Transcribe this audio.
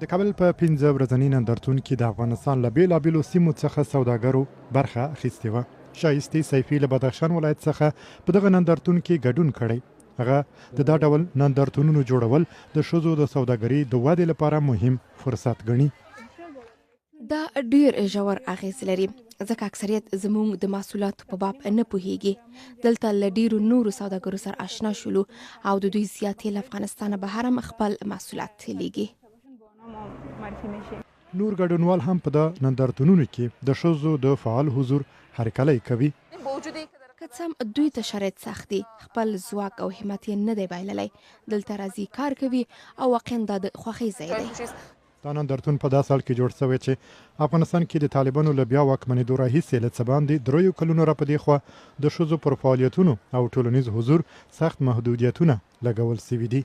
د کابل په 15 ورځني نندارتون کې د افغانستان له بېلابېلو سیمو څخه سوداګرو برخه اخیستې وه. شایستې سیفي له بدخشان ولایت څخه په دغه نندارتون کې ګډون کړی. هغه د دا ډول نندارتونونو جوړول د ښځو د سوداګرۍ د ودې لپاره مهم فرصت ګڼي. دا ډیر ژور اغیز لري ځکه اکثریت زموږ د محصولاتو په باب نه پوهیږي. دلته له ډیرو نورو سوداګرو سره آشنا شولو او د دوی زیاتې له افغانستانه بهر هم خپل محصولات لیږي. نور ګډونوال هم په د نندارتونونو کې د ښځو د فعال حضور هرکلی کوي. که څه هم دوی ته شرایط سخت دي، خپل ځواک او همت یې نه دی بایللی. دلته راځي، کار کوي او واقعا دا د خوښۍ ځای دی. دا نندارتون په دا سال کې جوړ شوی چې افغانستان کې د طالبانو له بیا واکمنېدو راهیسې له څه باندې 3 کلونو را په دې خوا د ښځو پر فعالیتونو او ټولنیز حضور سخت محدودیتونه لګول سوي دي.